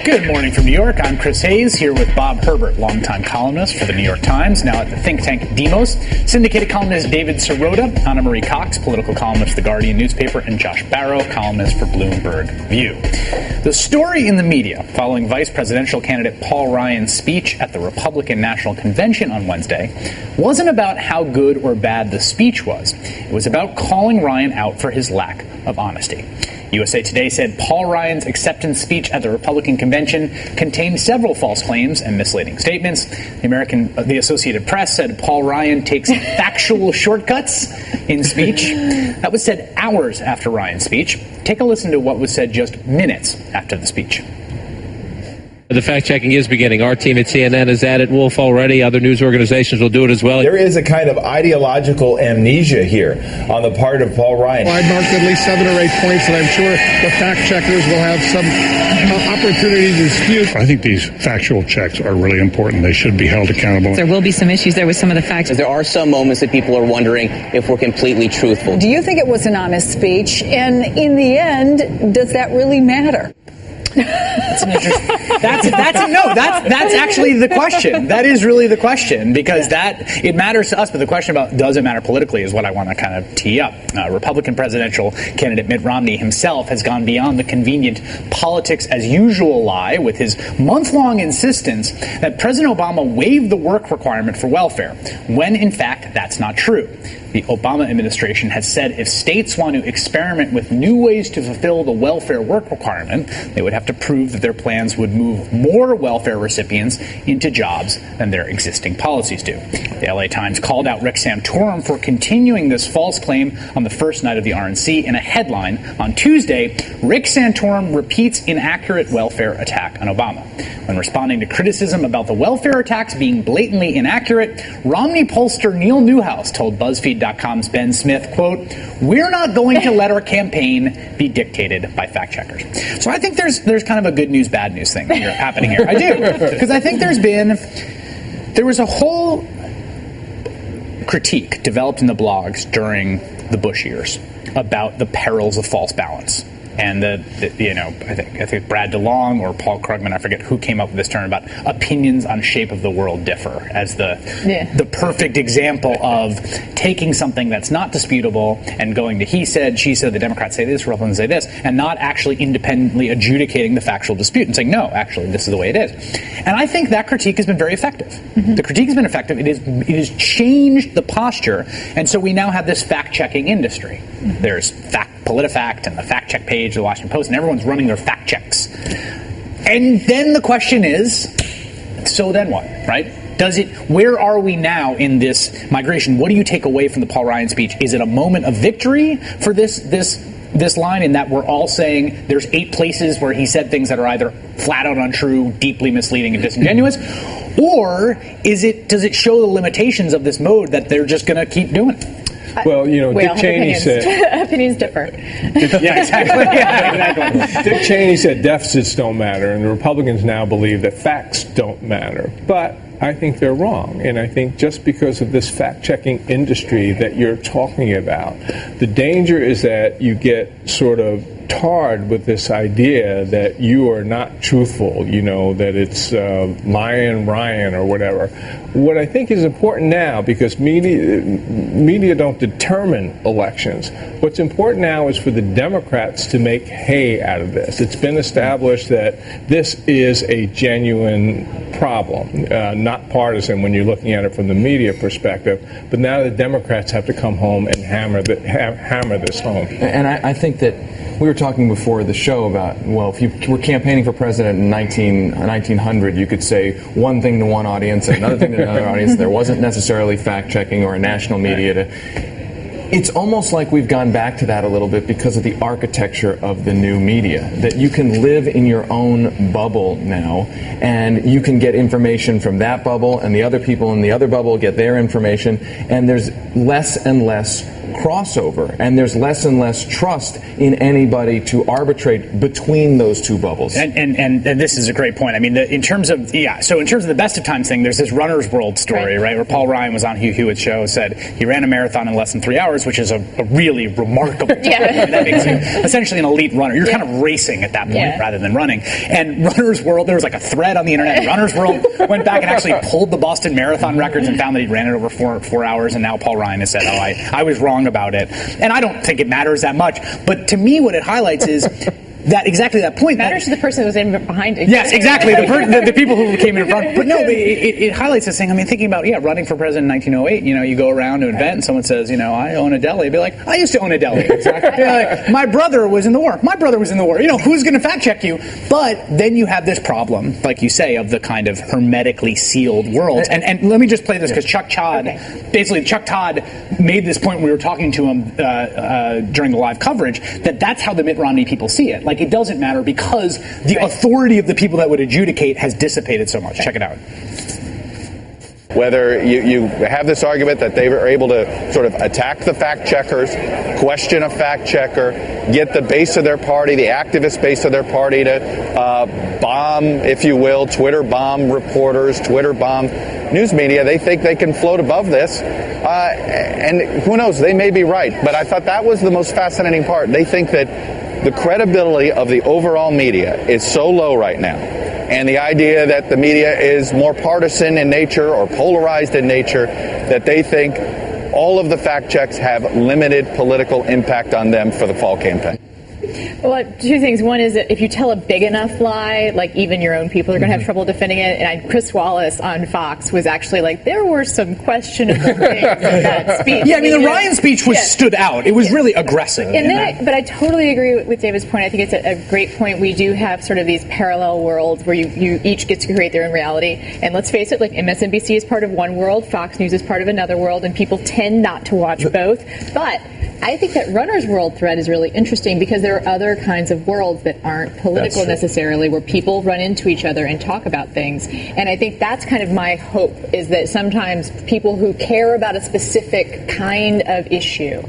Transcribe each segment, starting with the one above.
Good morning from New York. I'm Chris Hayes, here with Bob Herbert, longtime columnist for the New York Times, now at the think tank Demos, syndicated columnist David Sirota, Anna Marie Cox, political columnist for The Guardian newspaper, and Josh Barro, columnist for Bloomberg View. The story in the media following vice presidential candidate Paul Ryan's speech at the Republican National Convention on Wednesday wasn't about how good or bad the speech was. It was about calling Ryan out for his lack of honesty. USA Today said Paul Ryan's acceptance speech at the Republican convention contained several false claims and misleading statements. The Associated Press said Paul Ryan takes factual shortcuts in speech. That was said hours after Ryan's speech. Take a listen to what was said just minutes after the speech. The fact-checking is beginning. Our team at CNN is at it. Wolf already. Other news organizations will do it as well. There is a kind of ideological amnesia here on the part of Paul Ryan. I'd marked at least 7 or 8 points, and I'm sure the fact-checkers will have some opportunity to dispute. I think these factual checks are really important. They should be held accountable. There will be some issues there with some of the facts. There are some moments that people are wondering if we're completely truthful. Do you think it was an honest speech? And in the end, does that really matter? That's an interesting. That's actually the question. That is really the question, because it matters to us, but the question about does it matter politically is what I want to kind of tee up. Republican presidential candidate Mitt Romney himself has gone beyond the convenient politics as usual lie with his month-long insistence that President Obama waived the work requirement for welfare, when in fact that's not true. The Obama administration has said if states want to experiment with new ways to fulfill the welfare work requirement, they would have to prove that their plans would move more welfare recipients into jobs than their existing policies do. The LA Times called out Rick Santorum for continuing this false claim on the first night of the RNC in a headline on Tuesday. Rick Santorum repeats inaccurate welfare attack on Obama. When responding to criticism about the welfare attacks being blatantly inaccurate, Romney pollster Neil Newhouse told BuzzFeed.com's Ben Smith, quote, "We're not going to let our campaign be dictated by fact checkers." So I think there's kind of a good news, bad news thing here happening here. I do. Because I think there was a whole critique developed in the blogs during the Bush years about the perils of false balance. And I think Brad DeLong or Paul Krugman, I forget who came up with this term about opinions on shape of the world differ as the perfect example of taking something that's not disputable and going to he said, she said, the Democrats say this, Republicans say this, and not actually independently adjudicating the factual dispute and saying, no, actually, this is the way it is. And I think that critique has been very effective. Mm-hmm. The critique has been effective. It has changed the posture. And so we now have this fact-checking industry. Mm-hmm. There's PolitiFact and the fact check page of the Washington Post, and everyone's running their fact checks. And then the question is, so then what, right? Where are we now in this migration? What do you take away from the Paul Ryan speech? Is it a moment of victory for this line in that we're all saying there's 8 places where he said things that are either flat out untrue, deeply misleading, and disingenuous? Or does it show the limitations of this mode that they're just going to keep doing it? Well, Dick Cheney said... Opinions differ. Yeah, exactly. Dick Cheney said deficits don't matter, and the Republicans now believe that facts don't matter. But I think they're wrong. And I think just because of this fact-checking industry that you're talking about, the danger is that you get sort of tarred with this idea that you are not truthful, that it's Lion Ryan or whatever. What I think is important now, because media don't determine elections, what's important now is for the Democrats to make hay out of this. It's been established that this is a genuine problem, not partisan when you're looking at it from the media perspective, but now the Democrats have to come home and hammer this home. And I think that we were talking before the show about, well, if you were campaigning for president in 1900, you could say one thing to one audience and another thing to another audience. There wasn't necessarily fact-checking or a national media It's almost like we've gone back to that a little bit because of the architecture of the new media, that you can live in your own bubble now, and you can get information from that bubble, and the other people in the other bubble get their information, and there's less and less crossover, and there's less and less trust in anybody to arbitrate between those two bubbles. And this is a great point. I mean, in terms of the best of times thing, there's this Runner's World story, right, where Paul Ryan was on Hugh Hewitt's show, said he ran a marathon in less than 3 hours, which is a really remarkable time. That makes you essentially an elite runner. You're kind of racing at that point rather than running. And Runner's World, there was like a thread on the internet. Runner's World went back and actually pulled the Boston Marathon records and found that he ran it over four hours. And now Paul Ryan has said, I was wrong about it. And I don't think it matters that much. But to me, what it highlights is that exactly that point. Matters to the person who was in behind it. Yes, exactly. The people who came in front. But no, it highlights this thing. I mean, thinking about, running for president in 1908, you go around to an event and someone says, I own a deli. I'd be like, I used to own a deli. Exactly. Like, my brother was in the war. My brother was in the war. Who's going to fact check you? But then you have this problem, like you say, of the kind of hermetically sealed world. And let me just play this because Chuck Todd made this point when we were talking to him during the live coverage, that's how the Mitt Romney people see it. Like, it doesn't matter because the authority of the people that would adjudicate has dissipated so much. Check it out. Whether you have this argument that they were able to sort of attack the fact checkers, question a fact checker, get the base of their party, the activist base of their party to bomb, if you will, Twitter bomb reporters, Twitter bomb news media. They think they can float above this. And who knows, they may be right. But I thought that was the most fascinating part. They think that the credibility of the overall media is so low right now. And the idea that the media is more partisan in nature or polarized in nature, that they think all of the fact checks have limited political impact on them for the fall campaign. Well, two things. One is that if you tell a big enough lie, like even your own people are going to have trouble defending it. And Chris Wallace on Fox was actually like, there were some questionable things in that speech. Yeah, I mean, the Ryan speech stood out. It was really aggressive. But I totally agree with David's point. I think it's a great point. We do have sort of these parallel worlds where you each get to create their own reality. And let's face it, like MSNBC is part of one world, Fox News is part of another world, and people tend not to watch both. But I think that Runner's World thread is really interesting because there are other kinds of worlds that aren't political necessarily, where people run into each other and talk about things. And I think that's kind of my hope, is that sometimes people who care about a specific kind of issue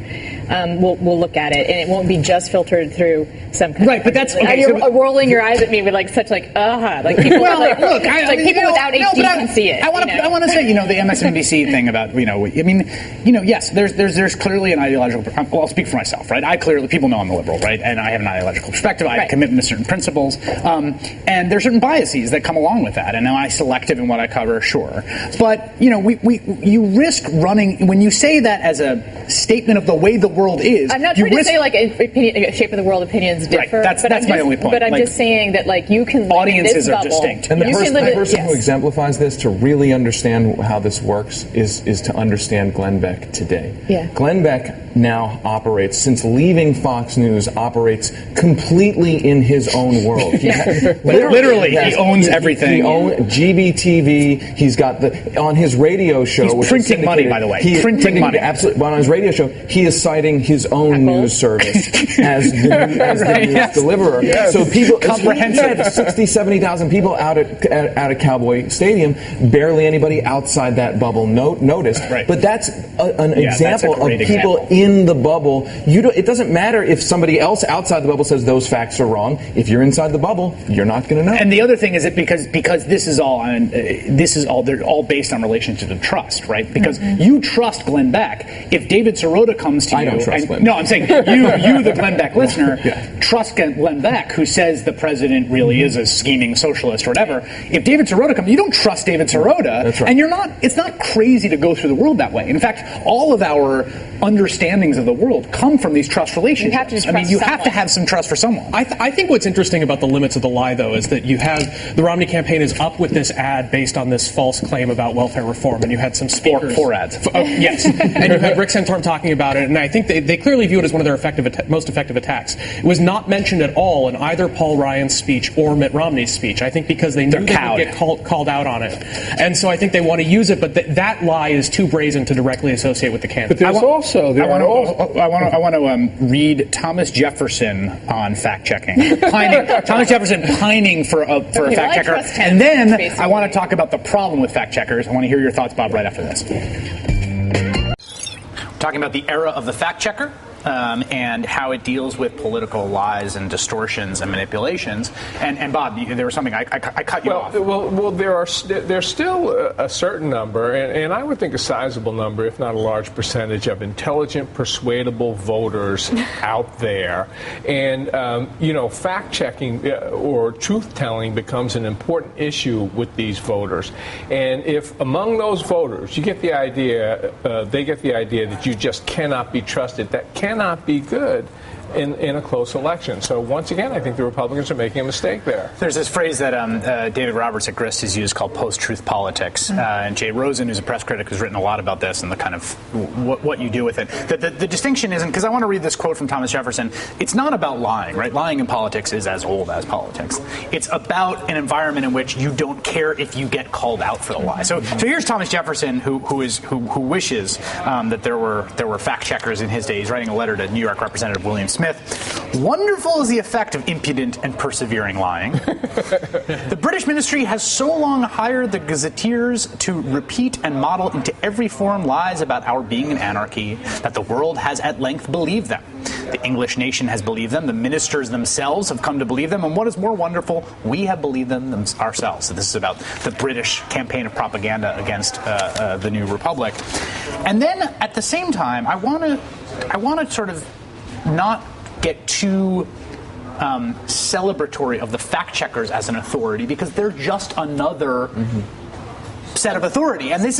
will look at it, and it won't be just filtered through some kind of... But that's... Okay, you're rolling your eyes at me with like such like, like people, look, people without HD can see it. I want to say, the MSNBC thing about, yes, there's clearly an ideological... Well, I'll speak for myself, right? People know I'm a liberal, right? And I have an ideological perspective. I have a commitment to certain principles. And there's certain biases that come along with that. And am I selective in what I cover? Sure. But, you risk running... When you say that as a statement of the way the world is... I'm not trying to say, like, shape of the world opinions differ. Right. That's my only point. But I'm just saying that, like, you can live audiences in this are bubble. distinct. And the person who exemplifies this, to really understand how this works, is to understand Glenn Beck today. Yeah. Glenn Beck now operates, since leaving Fox News, operates completely in his own world. Literally, he owns everything. He owns GBTV. He's got on his radio show. He's printing money, by the way. Printing money. Absolutely. But on his radio show, he is citing his own news service as the news deliverer. Yes. So people, comprehensive. 60, 70,000 people out at Cowboy Stadium, barely anybody outside that bubble noticed. Right. But that's an example that's a of people example. In the bubble. It doesn't matter if somebody else outside the bubble says those facts are wrong. If you're inside the bubble, you're not going to know. And the other thing is that because this is all they're all based on relationships of trust, right? Because you trust Glenn Beck. If David Sirota comes to you, I don't trust Glenn. No, I'm saying you, the Glenn Beck listener, trust Glenn Beck, who says the president really is a scheming socialist or whatever. If David Sirota comes, you don't trust David Sirota, That's right. and it's not crazy to go through the world that way. In fact, all of our understandings of the world come from these trust relationships. You have to just trust you have to have some trust for someone. I think what's interesting about the limits of the lie, though, is that you have the Romney campaign is up with this ad based on this false claim about welfare reform, and you had some speakers. Four ads. Yes. And you had Rick Santorum talking about it, and I think they clearly view it as one of their most effective attacks. It was not mentioned at all in either Paul Ryan's speech or Mitt Romney's speech, I think because they knew they would get called out on it. And so I think they want to use it, but that lie is too brazen to directly associate with the candidate. But I want to read Thomas Jefferson on fact checking. Thomas Jefferson pining for a fact checker, and then basically. I want to talk about the problem with fact checkers. I want to hear your thoughts, Bob, right after this. talking about the era of the fact checker. And how it deals with political lies and distortions and manipulations. And Bob, there was something I cut you off. Well, there's still a certain number, and I would think a sizable number, if not a large percentage, of intelligent, persuadable voters out there. And fact checking or truth telling becomes an important issue with these voters. And if among those voters you get the idea, they get the idea that you just cannot be trusted, that cannot be good in a close election. So once again, I think the Republicans are making a mistake there. There's this phrase that David Roberts at Grist has used called post-truth politics. And Jay Rosen, who's a press critic, has written a lot about this and the kind of what you do with it. The distinction isn't, because I want to read this quote from Thomas Jefferson, it's not about lying, right? Lying in politics is as old as politics. It's about an environment in which you don't care if you get called out for the lie. So here's Thomas Jefferson, who wishes that there were fact checkers in his day. He's writing a letter to New York Representative William Smith. Wonderful is the effect of impudent and persevering lying. The British ministry has so long hired the gazetteers to repeat and model into every form lies about our being an anarchy that the world has at length believed them. The English nation has believed them. The ministers themselves have come to believe them. And what is more wonderful, we have believed them ourselves. So this is about the British campaign of propaganda against the new republic. And then at the same time, I want to sort of not get too celebratory of the fact checkers as an authority, because they're just another set of authority. And this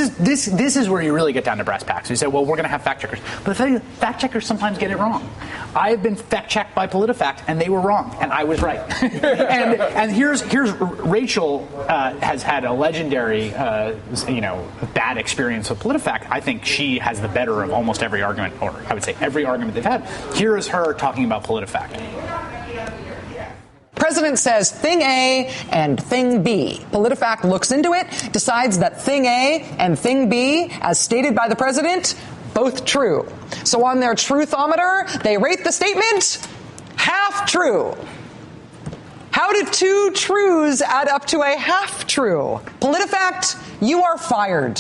is where you really get down to brass tacks. You say, well, we're going to have fact checkers. But the thing is, fact checkers sometimes get it wrong. I've been fact checked by PolitiFact, and they were wrong, and I was right. and here's Rachel has had a legendary bad experience with PolitiFact. I think she has the better of almost every argument, or I would say every argument they've had. Here is her talking about PolitiFact. President says thing A and thing B. PolitiFact looks into it, decides that thing A and thing B, as stated by the president, both true. So on their truthometer, they rate the statement half true. How did two trues add up to a half true? PolitiFact, you are fired.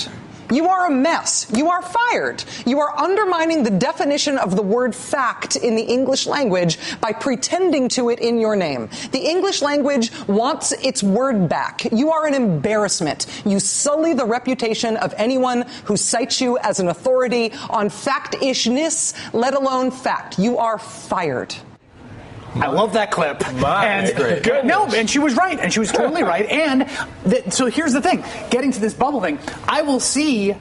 You are a mess. You are fired. You are undermining the definition of the word fact in the English language by pretending to it in your name. The English language wants its word back. You are an embarrassment. You sully the reputation of anyone who cites you as an authority on fact-ishness, let alone fact. You are fired. I love that clip. And she was right, and she was totally right. And so here's the thing: getting to this bubble thing, I will see.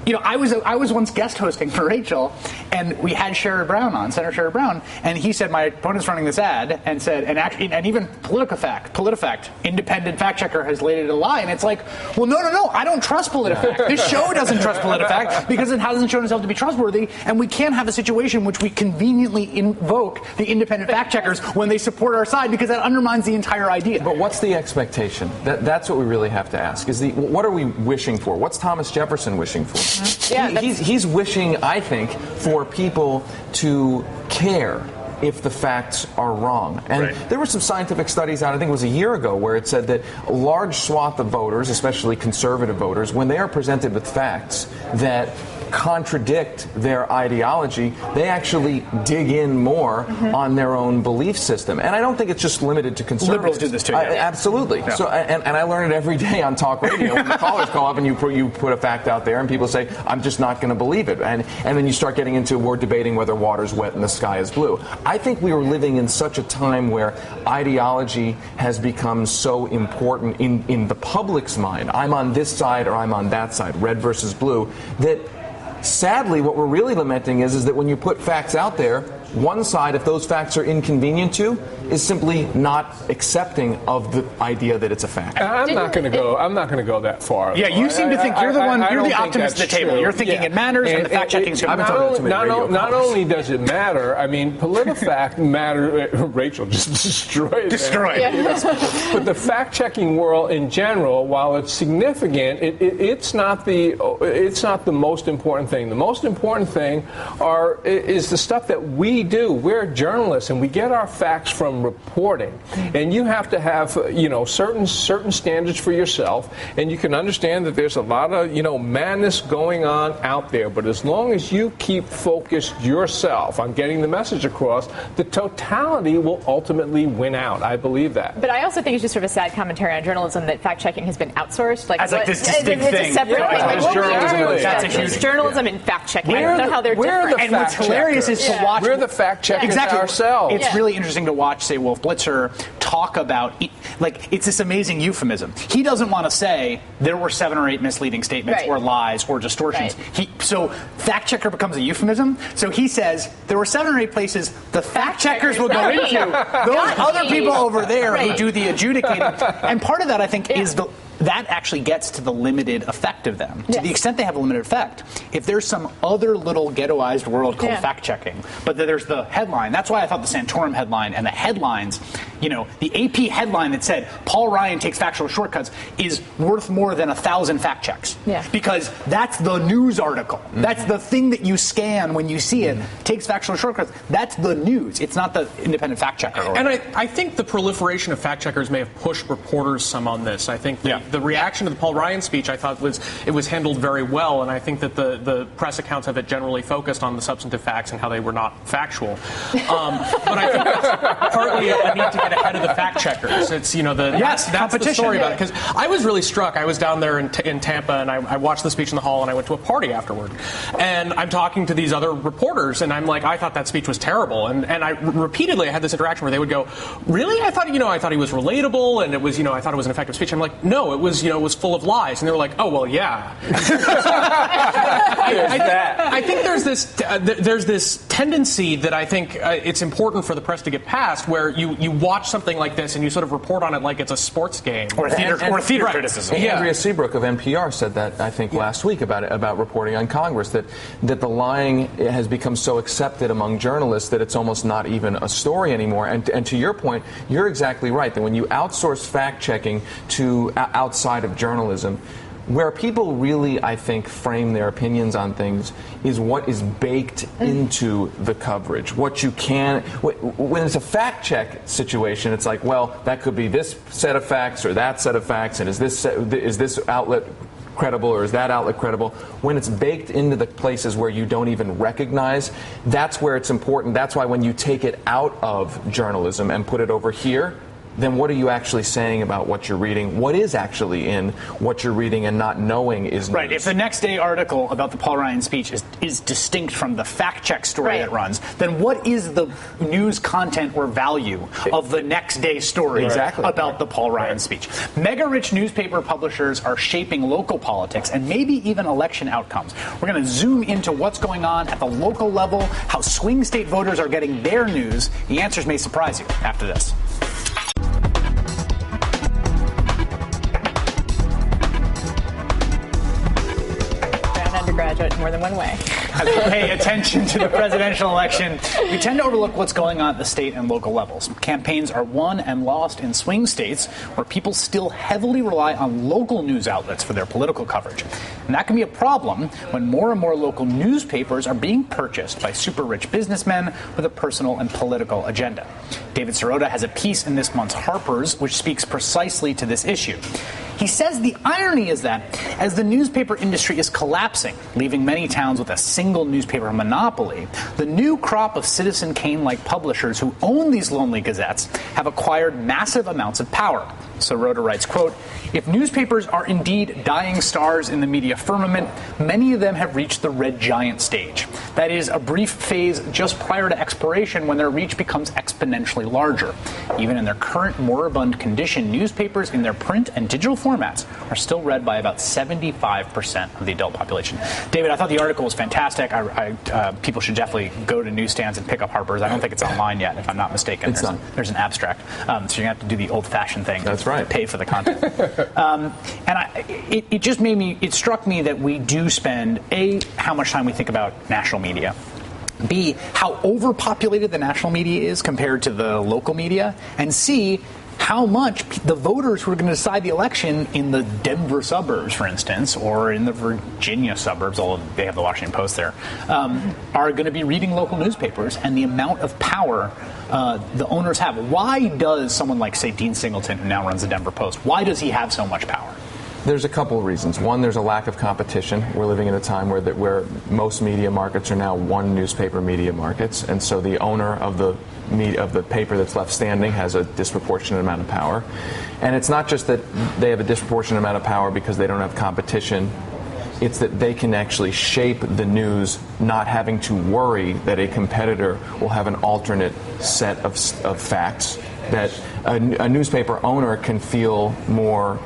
I was once guest hosting for Rachel, and we had Sherrod Brown on, Senator Sherrod Brown, and he said, my opponent's running this ad, and said, and even PolitiFact, independent fact checker, has laid it a lie, and it's like, well, no, I don't trust PolitiFact. This show doesn't trust PolitiFact because it hasn't shown itself to be trustworthy, and we can't have a situation in which we conveniently invoke the independent fact checkers when they support our side, because that undermines the entire idea. But what's the expectation? That's what we really have to ask. What are we wishing for? What's Thomas Jefferson wishing for? He's wishing, I think, for people to care if the facts are wrong. And there were some scientific studies out, I think it was a year ago, where it said that a large swath of voters, especially conservative voters, when they are presented with facts that contradict their ideology, they actually dig in more on their own belief system. And I don't think it's just limited to conservatives. Liberals do this too. Absolutely. Yeah. So, and I learn it every day on talk radio when the callers call up and you put a fact out there and people say, I'm just not going to believe it. And then you start getting into, we're debating whether water's wet and the sky is blue. I think we are living in such a time where ideology has become so important in the public's mind. I'm on this side or I'm on that side, red versus blue, that sadly, what we're really lamenting is that when you put facts out there, one side, if those facts are inconvenient to, is simply not accepting of the idea that it's a fact. I'm not going to go that far. Yeah, you seem to think you're the optimist at the table. You're thinking it matters, and the fact checking is going to matter. Not only does it matter, I mean, PolitiFact matters. Rachel just destroyed. Yeah. But the fact checking world in general, while it's significant, it's not the most important thing. The most important thing is the stuff that we we do. We're journalists, and we get our facts from reporting. And you have to have, certain standards for yourself. And you can understand that there's a lot of, madness going on out there. But as long as you keep focused yourself on getting the message across, the totality will ultimately win out. I believe that. But I also think it's just sort of a sad commentary on journalism that fact-checking has been outsourced. As like this distinct thing. That's a huge journalism and fact-checking. I don't know how they're different. And what's hilarious is to watch. We're the fact-checkers ourselves. It's really interesting to watch, say, Wolf Blitzer talk about, it's this amazing euphemism. He doesn't want to say there were 7 or 8 misleading statements or lies or distortions. So fact-checker becomes a euphemism. So he says there were 7 or 8 places the fact-checkers will go into. Those other people over there who do the adjudicating. And part of that, I think, is that actually gets to the limited effect of them. To the extent they have a limited effect, if there's some other little ghettoized world called fact-checking, but there's the headline. That's why I thought the Santorum headline and the headlines, the AP headline that said Paul Ryan takes factual shortcuts is worth more than 1,000 fact checks. Because that's the news article. That's the thing that you scan when you see it. Takes factual shortcuts. That's the news. It's not the independent fact checker. And I think the proliferation of fact checkers may have pushed reporters some on this. I think the reaction to the Paul Ryan speech, I thought was handled very well, and I think that the press accounts of it generally focused on the substantive facts and how they were not factual. But I think that's partly a need to get ahead of the fact checkers. It's that's the story about it. Because I was really struck. I was down there in Tampa, and I watched the speech in the hall, and I went to a party afterward. And I'm talking to these other reporters, and I'm like, I thought that speech was terrible. And I repeatedly had this interaction where they would go, really? I thought he was relatable, and it was I thought it was an effective speech. I'm like, no, it was full of lies. And they were like, oh well, yeah. I think there's this tendency that I think it's important for the press to get past, where you watch something like this and you sort of report on it like it's a sports game or theater criticism. Andrea Seabrook of NPR said that I think last week about reporting on Congress, that the lying has become so accepted among journalists that it's almost not even a story anymore. And to your point, you're exactly right that when you outsource fact checking to outside of journalism, where people really, I think, frame their opinions on things is what is baked into the coverage. What you can, when it's a fact check situation, it's like, well, that could be this set of facts or that set of facts, and is this outlet credible or is that outlet credible? When it's baked into the places where you don't even recognize, that's where it's important. That's why when you take it out of journalism and put it over here, then what are you actually saying about what you're reading? What is actually in what you're reading and not knowing is news? Right. If the next day article about the Paul Ryan speech is distinct from the fact check story that runs, then what is the news content or value of the next day story about the Paul Ryan speech? Mega-rich newspaper publishers are shaping local politics and maybe even election outcomes. We're going to zoom into what's going on at the local level, how swing state voters are getting their news. The answers may surprise you after this. Undergraduate more than one way. As we pay attention to the presidential election, we tend to overlook what's going on at the state and local levels. Campaigns are won and lost in swing states where people still heavily rely on local news outlets for their political coverage. And that can be a problem when more and more local newspapers are being purchased by super rich businessmen with a personal and political agenda. David Sirota has a piece in this month's Harper's which speaks precisely to this issue. He says the irony is that as the newspaper industry is collapsing, leaving many towns with a single newspaper monopoly, the new crop of Citizen Kane-like publishers who own these lonely gazettes have acquired massive amounts of power. Sirota writes, quote, if newspapers are indeed dying stars in the media firmament, many of them have reached the red giant stage. That is, a brief phase just prior to expiration when their reach becomes exponentially larger. Even in their current moribund condition, newspapers in their print and digital formats are still read by about 75% of the adult population. David, I thought the article was fantastic. People should definitely go to newsstands and pick up Harper's. I don't think it's online yet, if I'm not mistaken. There's an abstract. So you're going to have to do the old-fashioned thing. That's right. Pay for the content. It struck me that we do spend, A, how much time we think about national media, B, how overpopulated the national media is compared to the local media, and C, how much the voters who are going to decide the election in the Denver suburbs, for instance, or in the Virginia suburbs, although they have the Washington Post there, are going to be reading local newspapers, and the amount of power the owners have. Why does someone like, say, Dean Singleton, who now runs the Denver Post, why does he have so much power? There's a couple of reasons. One, there's a lack of competition. We're living in a time where most media markets are now one newspaper media markets, and so the owner of the paper that's left standing has a disproportionate amount of power. And it's not just that they have a disproportionate amount of power because they don't have competition. It's that they can actually shape the news, not having to worry that a competitor will have an alternate set of facts, that a newspaper owner can feel more,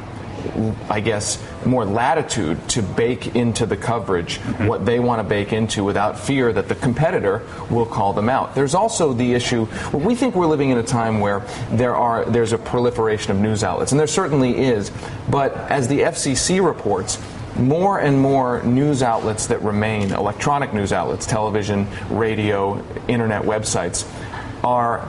I guess, more latitude to bake into the coverage what they want to bake into without fear that the competitor will call them out. There's also the issue, we think we're living in a time where there's a proliferation of news outlets, and there certainly is, but as the FCC reports, more and more news outlets that remain, electronic news outlets, television, radio, internet websites, are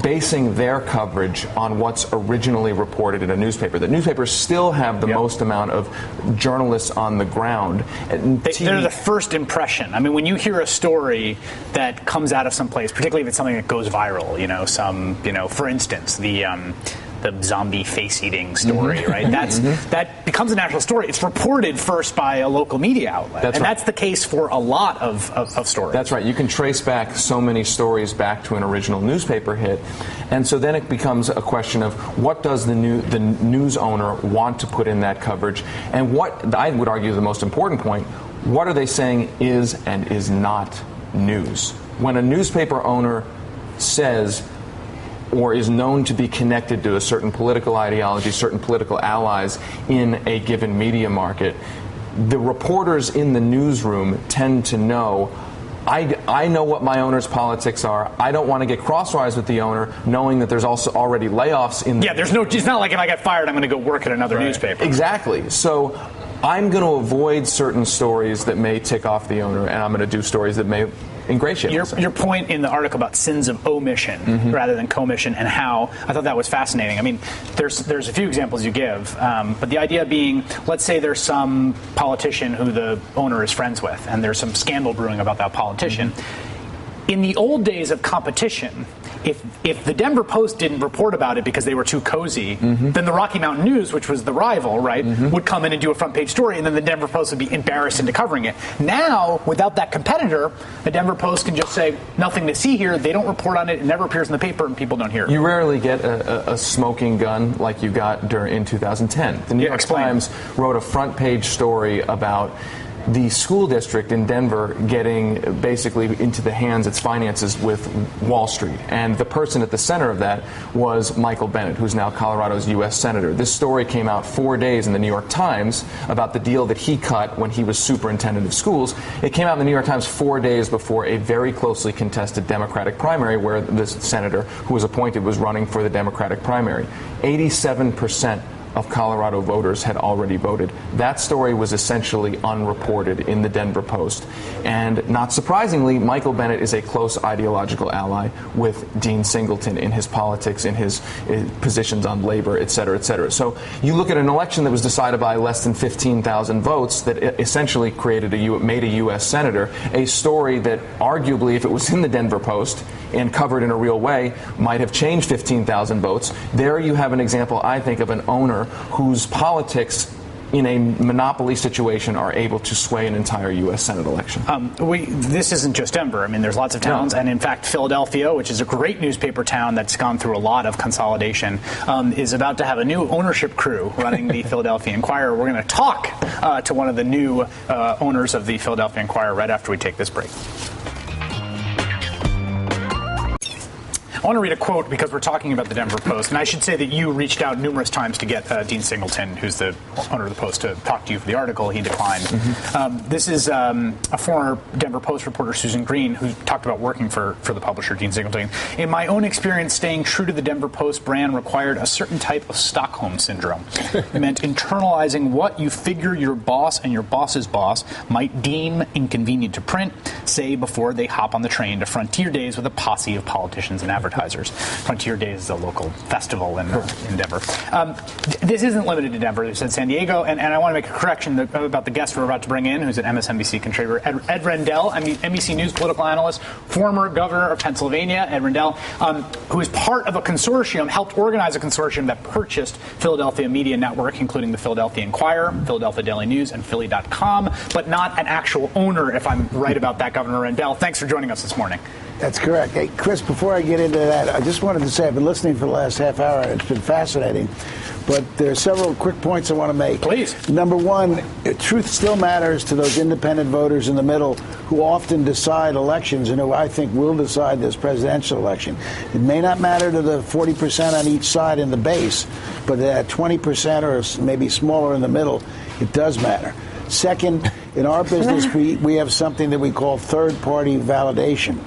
basing their coverage on what's originally reported in a newspaper. The newspapers still have the most amount of journalists on the ground. They're the first impression. I mean, when you hear a story that comes out of some place, particularly if it's something that goes viral, for instance, the zombie face-eating story, right? That becomes a national story. It's reported first by a local media outlet. That's the case for a lot of stories. That's right. You can trace back so many stories back to an original newspaper hit. And so then it becomes a question of what does the news owner want to put in that coverage? And what, I would argue, the most important point, what are they saying is and is not news? When a newspaper owner says or is known to be connected to a certain political ideology, certain political allies in a given media market, the reporters in the newsroom tend to know, I know what my owner's politics are. I don't want to get crosswise with the owner, knowing that there's also already layoffs in the... Yeah, it's not like if I get fired, I'm going to go work at another newspaper. Exactly. So I'm going to avoid certain stories that may tick off the owner, and I'm going to do stories that may ingratiate your point in the article about sins of omission rather than commission, and how I thought that was fascinating. I mean, there's a few examples you give, but the idea being, let's say there's some politician who the owner is friends with, and there's some scandal brewing about that politician. In the old days of competition, if the Denver Post didn't report about it because they were too cozy, then the Rocky Mountain News, which was the rival, right, would come in and do a front page story, and then the Denver Post would be embarrassed into covering it. Now, without that competitor, the Denver Post can just say, nothing to see here, they don't report on it, it never appears in the paper, and people don't hear it. You rarely get a smoking gun like you got in 2010. The New York Times wrote a front page story about the school district in Denver getting basically into the hands, its finances, with Wall Street. And the person at the center of that was Michael Bennet, who's now Colorado's U.S. Senator. This story came out 4 days in the New York Times about the deal that he cut when he was superintendent of schools. It came out in the New York Times 4 days before a very closely contested Democratic primary where this senator who was appointed was running for the Democratic primary. 87% of Colorado voters had already voted. That story was essentially unreported in the Denver Post. And not surprisingly, Michael Bennet is a close ideological ally with Dean Singleton in his politics, in his positions on labor, et cetera, et cetera. So you look at an election that was decided by less than 15,000 votes that essentially made a U.S. senator, a story that arguably, if it was in the Denver Post and covered in a real way, might have changed 15,000 votes. There you have an example, I think, of an owner whose politics in a monopoly situation are able to sway an entire U.S. Senate election. This isn't just Denver. I mean, there's lots of towns, and in fact, Philadelphia, which is a great newspaper town that's gone through a lot of consolidation, is about to have a new ownership crew running the Philadelphia Inquirer. We're going to talk to one of the new owners of the Philadelphia Inquirer right after we take this break. I want to read a quote because we're talking about the Denver Post, and I should say that you reached out numerous times to get Dean Singleton, who's the owner of the Post, to talk to you for the article. He declined. This is a former Denver Post reporter, Susan Green, who talked about working for the publisher, Dean Singleton. In my own experience, staying true to the Denver Post brand required a certain type of Stockholm syndrome. It meant internalizing what you figure your boss and your boss's boss might deem inconvenient to print, say before they hop on the train to Frontier Days with a posse of politicians and advertisers. advertisers. Frontier Days is a local festival in Denver. This isn't limited to Denver. It's in San Diego, and I want to make a correction about the guest we're about to bring in, who's an MSNBC contributor, Ed Rendell, NBC News political analyst, former governor of Pennsylvania, Ed Rendell, who is part of a consortium, helped organize a consortium that purchased Philadelphia Media Network, including the Philadelphia Inquirer, Philadelphia Daily News, and Philly.com, but not an actual owner, if I'm right about that, Governor Rendell. Thanks for joining us this morning. That's correct. Hey, Chris, before I get into that, I just wanted to say I've been listening for the last half hour, and it's been fascinating. But there are several quick points I want to make. Please. Number one, truth still matters to those independent voters in the middle who often decide elections and who I think will decide this presidential election. It may not matter to the 40% on each side in the base, but at 20% or maybe smaller in the middle, it does matter. Second, in our business, we have something that we call third-party validation.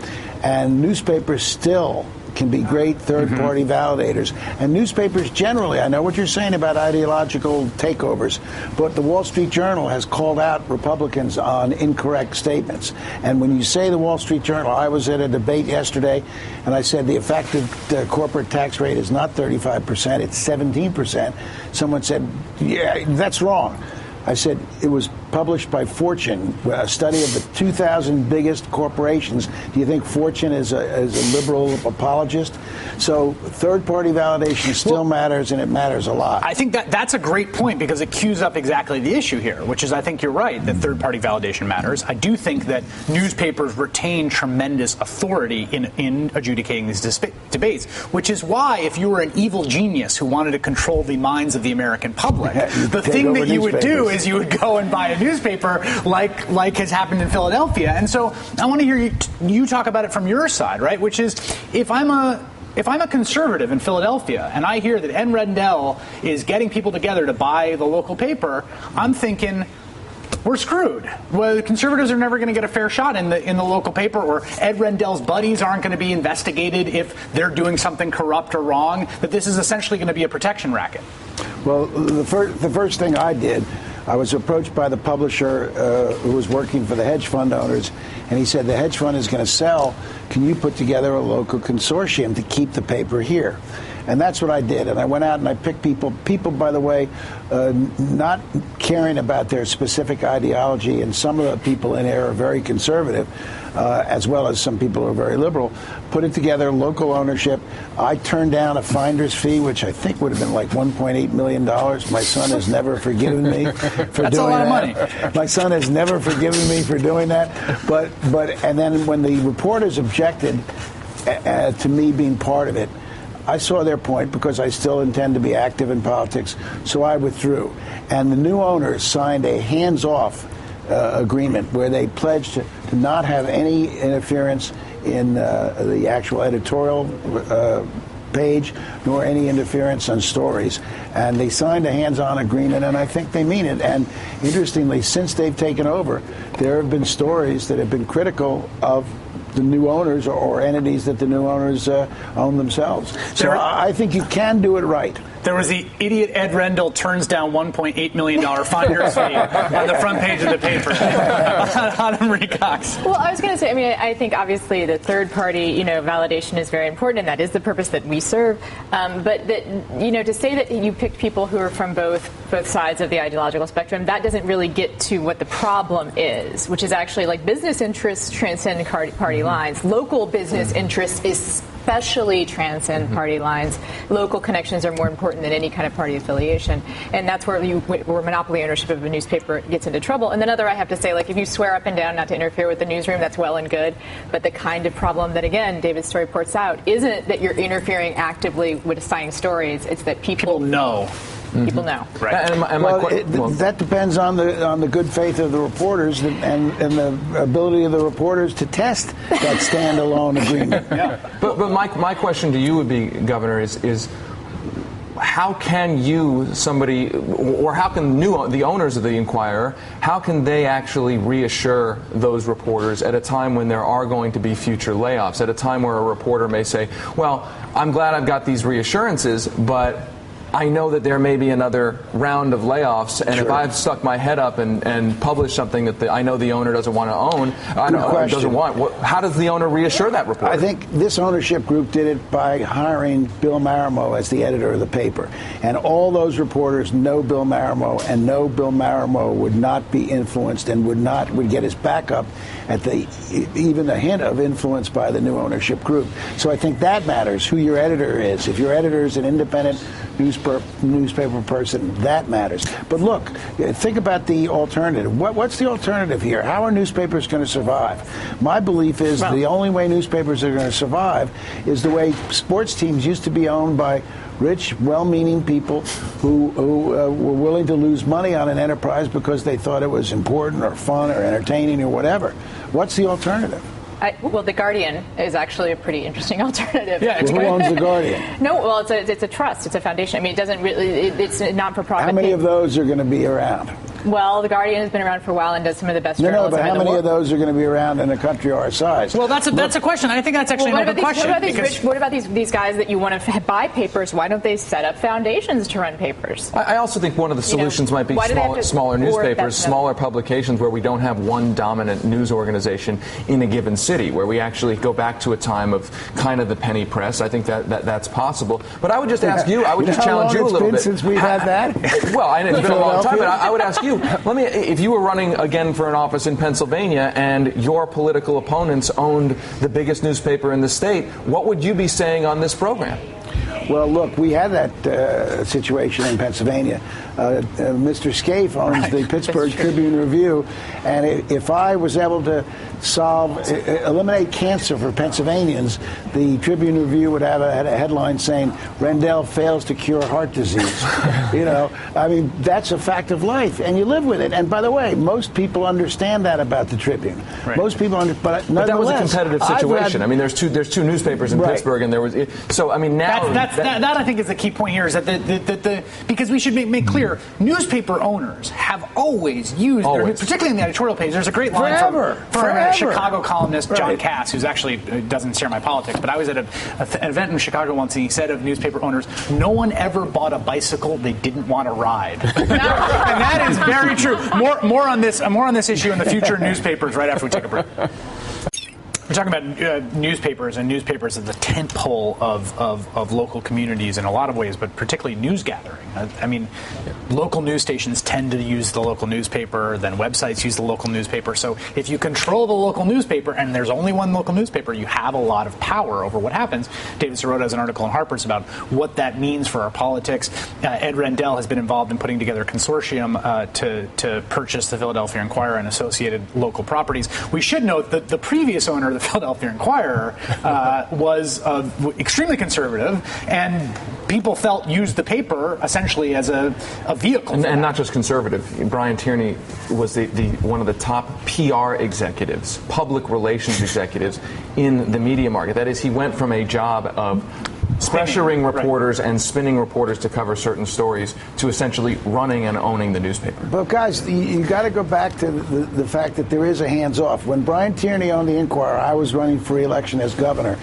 And newspapers still can be great third-party validators. And newspapers generally, I know what you're saying about ideological takeovers, but the Wall Street Journal has called out Republicans on incorrect statements. And when you say the Wall Street Journal, I was at a debate yesterday, and I said the effective corporate tax rate is not 35%, it's 17%. Someone said, yeah, that's wrong. I said it was published by Fortune, a study of the 2,000 biggest corporations. Do you think Fortune is a liberal apologist? So third-party validation still matters, and it matters a lot. I think that's a great point because it cues up exactly the issue here, which is I think you're right that third-party validation matters. I do think that newspapers retain tremendous authority in adjudicating these debates, which is why if you were an evil genius who wanted to control the minds of the American public, the thing that you would do is you would go and buy a newspaper like has happened in Philadelphia. And so I want to hear you talk about it from your side, right? Which is if I'm a conservative in Philadelphia and I hear that Ed Rendell is getting people together to buy the local paper, I'm thinking we're screwed. Well, the conservatives are never going to get a fair shot in the local paper, or Ed Rendell's buddies aren't going to be investigated if they're doing something corrupt or wrong, that this is essentially going to be a protection racket. Well, the first thing I did, I was approached by the publisher who was working for the hedge fund owners, and he said, the hedge fund is going to sell. Can you put together a local consortium to keep the paper here? And that's what I did. And I went out and I picked people, by the way, not caring about their specific ideology. And some of the people in there are very conservative, as well as some people who are very liberal. Put it together, local ownership. I turned down a finder's fee, which I think would have been like $1.8 million. My son has never forgiven me for doing that. That's a lot of money. My son has never forgiven me for doing that. And then when the reporters objected to me being part of it, I saw their point because I still intend to be active in politics, so I withdrew. And the new owners signed a hands-off agreement where they pledged to not have any interference in the actual editorial page, nor any interference on stories. And they signed a hands-on agreement, and I think they mean it. And interestingly, since they've taken over, there have been stories that have been critical of the new owners or entities that the new owners own themselves. So I think you can do it right. There was the idiot Ed Rendell turns down $1.8 million finder's fee on the front page of the paper. Autumn Marie Cox. Well, I was going to say, I think obviously the third-party, validation is very important, and that is the purpose that we serve. But that, to say that you picked people who are from both sides of the ideological spectrum, that doesn't really get to what the problem is, which is actually like business interests transcend party lines. Local business interests especially transcend party lines. Local connections are more important than any kind of party affiliation, and that's where monopoly ownership of a newspaper gets into trouble. And then I have to say, like, if you swear up and down not to interfere with the newsroom, that's well and good, but the kind of problem that, again, David's story reports out isn't that you're interfering actively with assigning stories, it's that people know. People know. Right. That depends on the good faith of the reporters and the ability of the reporters to test that standalone agreement. But my question to you would be, Governor, is how can how can the owners of the Inquirer, how can they actually reassure those reporters at a time when there are going to be future layoffs, at a time where a reporter may say, well, I'm glad I've got these reassurances, but I know that there may be another round of layoffs, and if I've stuck my head up and published something that I know the owner doesn't want to own, how does the owner reassure that reporter? I think this ownership group did it by hiring Bill Marimo as the editor of the paper. And all those reporters know Bill Marimo and know Bill Marimo would not be influenced and would get his back up at even the hint of influence by the new ownership group. So I think that matters, who your editor is. If your editor is an independent newspaper person, that matters. But look, think about the alternative. What's the alternative here? How are newspapers going to survive? My belief is the only way newspapers are going to survive is the way sports teams used to be owned by rich, well-meaning people who were willing to lose money on an enterprise because they thought it was important or fun or entertaining or whatever. What's the alternative? Well, The Guardian is actually a pretty interesting alternative. Yeah, who owns The Guardian? No, well, it's a trust. It's a foundation. I mean, it doesn't really. It's not for profit. How many of those are going to be around? Well, The Guardian has been around for a while and does some of the best journalism but how in the many world. of those are going to be around in a country our size? Well, that's a question. I think that's actually an open question. What about these guys that you want to buy papers? Why don't they set up foundations to run papers? I also think one of the solutions might be smaller newspapers, smaller publications where we don't have one dominant news organization in a given city, where we actually go back to a time of kind of the penny press. I think that's possible. But I would just ask you, I would just challenge you a little bit. Since we've had that? Well, it's been a long time, but I would ask you, if you were running again for an office in Pennsylvania and your political opponents owned the biggest newspaper in the state, what would you be saying on this program? Well, look, we had that situation in Pennsylvania. Mr. Scaife owns the Pittsburgh Tribune Review, and if I was able to eliminate cancer for Pennsylvanians, the Tribune Review would have a headline saying, Rendell fails to cure heart disease. I mean, that's a fact of life, and you live with it. And by the way, most people understand that about the Tribune. Right. Most people but that was a competitive situation. I mean, there's two newspapers in Pittsburgh, and there was now that I think is the key point here, is that because we should make clear, newspaper owners have always used, particularly in the editorial page. There's a great line from Chicago columnist John Cass, who's actually doesn't share my politics, but I was at an event in Chicago once, and he said of newspaper owners, no one ever bought a bicycle they didn't want to ride. And that is very true. More on this issue in the future newspapers right after we take a break. We're talking about newspapers, and newspapers are the tentpole of local communities in a lot of ways, but particularly news gathering. I mean, local news stations tend to use the local newspaper, then websites use the local newspaper. So if you control the local newspaper, and there's only one local newspaper, you have a lot of power over what happens. David Sirota has an article in Harper's about what that means for our politics. Ed Rendell has been involved in putting together a consortium to purchase the Philadelphia Inquirer and associated local properties. We should note that the previous owner of the Philadelphia Inquirer was extremely conservative, and people felt used the paper essentially as a vehicle. And not just conservative. Brian Tierney was one of the top PR executives, public relations executives in the media market. That is, he went from a job of pressuring reporters and spinning reporters to cover certain stories to essentially running and owning the newspaper. But guys, you got to go back to the fact that there is a hands-off. When Brian Tierney owned the Inquirer, I was running for re-election as governor,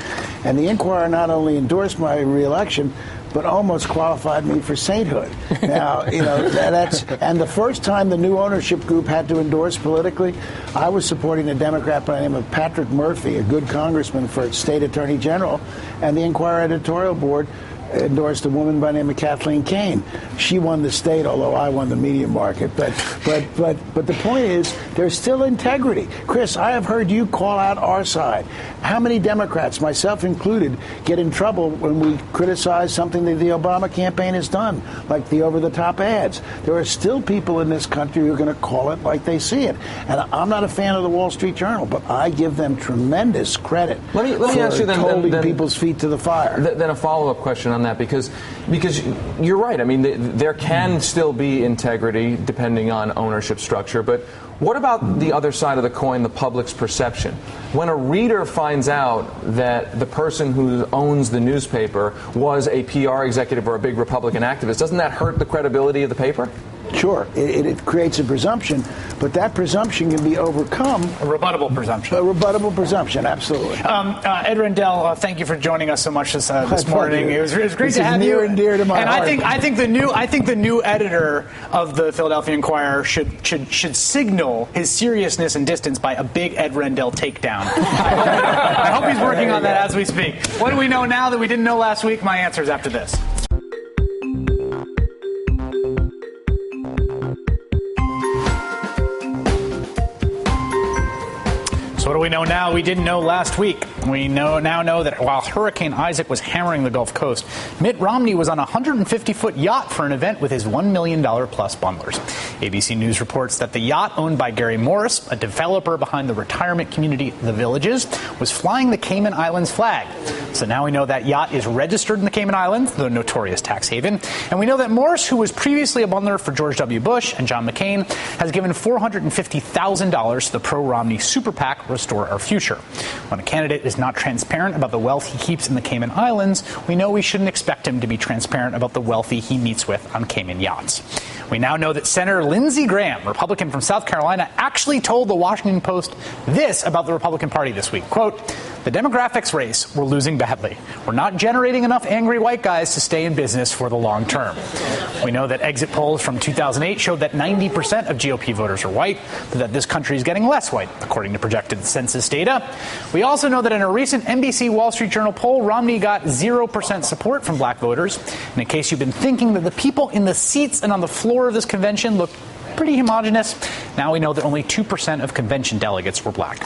and the Inquirer not only endorsed my re-election, but almost qualified me for sainthood. Now, and the first time the new ownership group had to endorse politically, I was supporting a Democrat by the name of Patrick Murphy, a good congressman for state attorney general, and the Inquirer editorial board endorsed a woman by the name of Kathleen Kane. She won the state, although I won the media market. But the point is, there's still integrity. Chris, I have heard you call out our side. How many Democrats, myself included, get in trouble when we criticize something that the Obama campaign has done, like the over-the-top ads? There are still people in this country who are going to call it like they see it. And I'm not a fan of the Wall Street Journal, but I give them tremendous credit let me ask you then, holding people's feet to the fire. Then a follow-up question on that, because you're right. I mean, there can still be integrity depending on ownership structure, but what about the other side of the coin, the public's perception? When a reader finds out that the person who owns the newspaper was a PR executive or a big Republican activist, doesn't that hurt the credibility of the paper? Sure, it creates a presumption, but that presumption can be overcome. A rebuttable presumption. A rebuttable presumption, absolutely. Ed Rendell, thank you for joining us so much this morning. It was great to have near you. and dear to my and heart. I think the new editor of the Philadelphia Inquirer should signal his seriousness and distance by a big Ed Rendell takedown. I hope he's working on that as we speak. What do we know now that we didn't know last week? My answer is after this. So what do we know now we didn't know last week? We now know that while Hurricane Isaac was hammering the Gulf Coast, Mitt Romney was on a 150-foot yacht for an event with his $1 million plus bundlers. ABC News reports that the yacht, owned by Gary Morris, a developer behind the retirement community The Villages, was flying the Cayman Islands flag. So now we know that yacht is registered in the Cayman Islands, the notorious tax haven. And we know that Morris, who was previously a bundler for George W. Bush and John McCain, has given $450,000 to the pro-Romney super PAC Restore Our Future. When a candidate is not transparent about the wealth he keeps in the Cayman Islands, we know we shouldn't expect him to be transparent about the wealthy he meets with on Cayman yachts. We now know that Senator Lindsey Graham, Republican from South Carolina, actually told the Washington Post this about the Republican Party this week. Quote, "The demographics race, we're losing badly. We're not generating enough angry white guys to stay in business for the long term." We know that exit polls from 2008 showed that 90% of GOP voters are white, but that this country is getting less white, according to projected census data. We also know that in a recent NBC Wall Street Journal poll, Romney got 0% support from black voters. And in case you've been thinking that the people in the seats and on the floor of this convention look pretty homogenous, now we know that only 2% of convention delegates were black.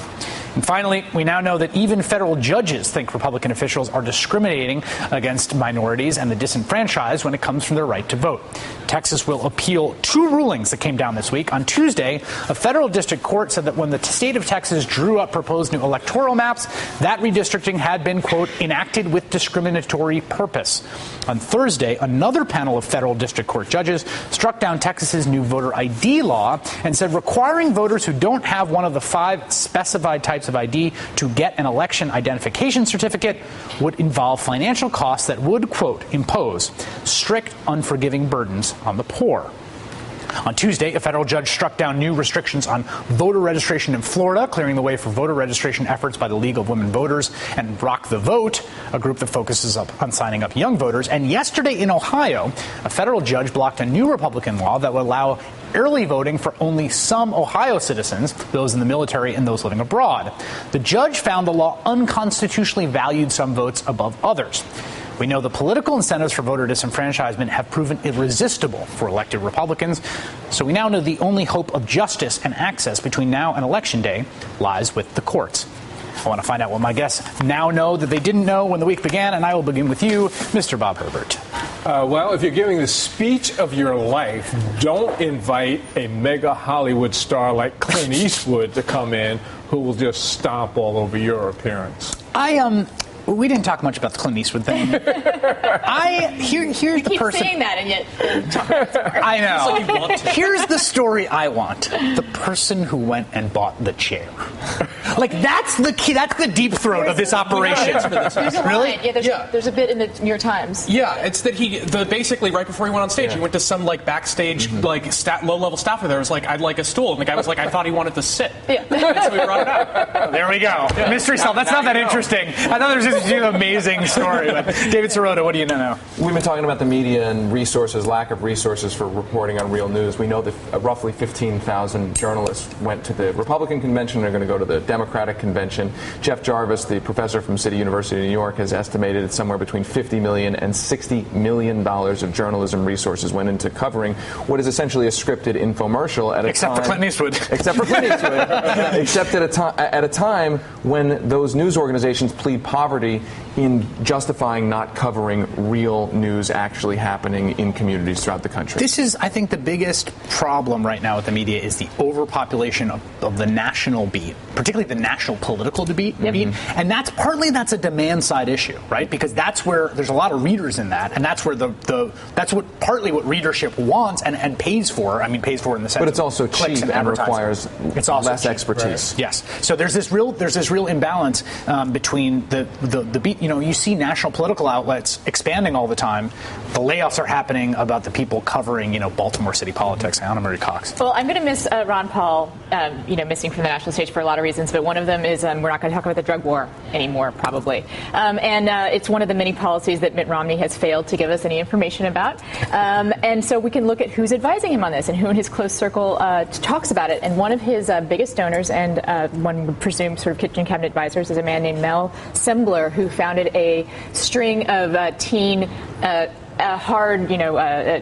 And finally, we now know that even federal judges think Republican officials are discriminating against minorities and the disenfranchised when it comes from their right to vote. Texas will appeal two rulings that came down this week. On Tuesday, a federal district court said that when the state of Texas drew up proposed new electoral maps, that redistricting had been, quote, enacted with discriminatory purpose. On Thursday, another panel of federal district court judges struck down Texas's new voter ID law and said requiring voters who don't have one of the 5 specified types of ID to get an election identification certificate would involve financial costs that would, quote, impose strict, unforgiving burdens on the poor. On Tuesday, a federal judge struck down new restrictions on voter registration in Florida, clearing the way for voter registration efforts by the League of Women Voters and Rock the Vote, a group that focuses on signing up young voters. And yesterday in Ohio, a federal judge blocked a new Republican law that would allow early voting for only some Ohio citizens, those in the military and those living abroad. The judge found the law unconstitutionally valued some votes above others. We know the political incentives for voter disenfranchisement have proven irresistible for elected Republicans, so we now know the only hope of justice and access between now and Election Day lies with the courts. I want to find out what my guests now know that they didn't know when the week began, and I will begin with you, Mr. Bob Herbert. Well, if you're giving the speech of your life, don't invite a mega Hollywood star like Clint Eastwood to come in who will just stomp all over your appearance. We didn't talk much about the Clint Eastwood thing. Here's the person. Saying that, and yet I know. Like you want to. Here's the story I want: the person who went and bought the chair. Like that's the key. That's the deep throat of this operation. There's a Really? line. Yeah, there's a bit in the New York Times. Yeah, it's that basically right before he went on stage, he went to some backstage low-level staffer there was like, "I'd like a stool," and the guy was like, "I thought he wanted to sit." Yeah. And so we brought it up. There we go. Yeah. Mystery solved. That's not that interesting. I thought there was just an amazing story. But David Sirota, what do you know now? We've been talking about the media and resources, lack of resources for reporting on real news. We know that roughly 15,000 journalists went to the Republican convention and are going to go to the Democratic convention. Jeff Jarvis, the professor from City University of New York, has estimated that somewhere between $50 million and $60 million of journalism resources went into covering what is essentially a scripted infomercial at a Except time. for Clint Eastwood. Except for Clint Eastwood. Except at a time when those news organizations plead poverty in justifying not covering real news actually happening in communities throughout the country. This is, I think, the biggest problem right now with the media is the overpopulation of the national beat, particularly the national political debate. And that's a demand side issue, right? Because that's where there's a lot of readers in that, and that's where that's partly what readership wants and pays for. I mean, pays for in the sense. But it's also cheap and requires less expertise. Right. Yes. So there's this real imbalance between the beat. You see national political outlets expanding all the time. The layoffs are happening about the people covering Baltimore city politics. Anna Marie Cox. Well, I'm going to miss Ron Paul, missing from the national stage for a lot of reasons, but one of them is we're not going to talk about the drug war anymore, probably. And it's one of the many policies that Mitt Romney has failed to give us any information about. And so we can look at who's advising him on this and who in his close circle talks about it. And one of his biggest donors, and one would presume sort of kitchen cabinet advisors, is a man named Mel Sembler, who founded a string of teen hard,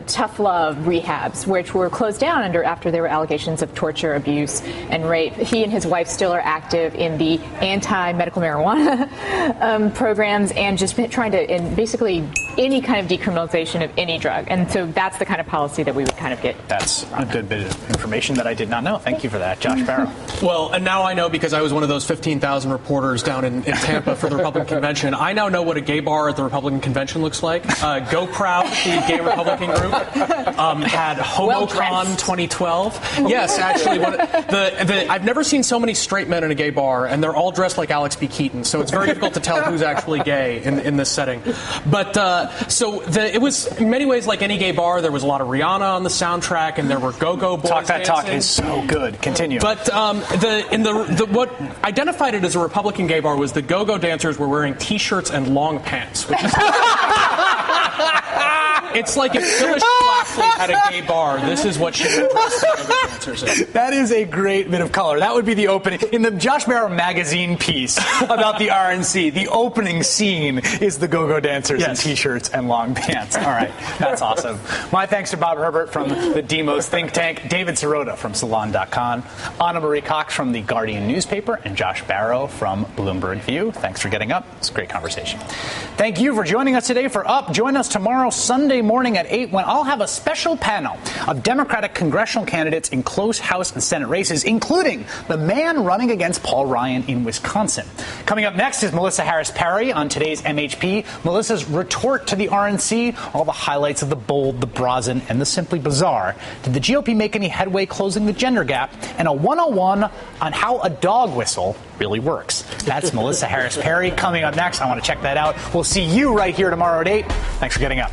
tough love rehabs, which were closed down after there were allegations of torture, abuse, and rape. He and his wife still are active in the anti-medical marijuana programs and just trying to, in basically any kind of decriminalization of any drug. And so that's the kind of policy that we would kind of get. That's a good bit of information that I did not know. Thank you for that, Josh Barro. Well, and now I know, because I was one of those 15,000 reporters down in Tampa for the Republican convention. I now know what a gay bar at the Republican convention looks like. Go Proud, the gay Republican group, had HomoCon 2012. Yes, actually, I've never seen so many straight men in a gay bar, and they're all dressed like Alex B. Keaton, so it's very difficult to tell who's actually gay in this setting. But it was in many ways like any gay bar. There was a lot of Rihanna on the soundtrack, and there were go-go boys Talk That dancing. Talk is so good. Continue. But what identified it as a Republican gay bar was the go-go dancers were wearing T-shirts and long pants, which is it's like if Phyllis Schlafly had a gay bar, this is what she would dress the dancers in. That is a great bit of color. That would be the opening. In the Josh Barro magazine piece about the RNC, the opening scene is the go-go dancers in T-shirts and long pants. All right. That's awesome. My thanks to Bob Herbert from the Demos think tank, David Sirota from Salon.com, Anna Marie Cox from the Guardian newspaper, and Josh Barro from Bloomberg View. Thanks for getting up. It's a great conversation. Thank you for joining us today for Up. Join us tomorrow, Sunday morning at 8, when I'll have a special panel of Democratic congressional candidates in close House and Senate races, including the man running against Paul Ryan in Wisconsin. Coming up next is Melissa Harris Perry on today's MHP. Melissa's retort to the RNC, all the highlights of the bold, the brazen, and the simply bizarre. Did the GOP make any headway closing the gender gap? And a 101 on how a dog whistle really works. That's Melissa Harris Perry coming up next. I want to check that out. We'll see you right here tomorrow at 8. Thanks for getting up.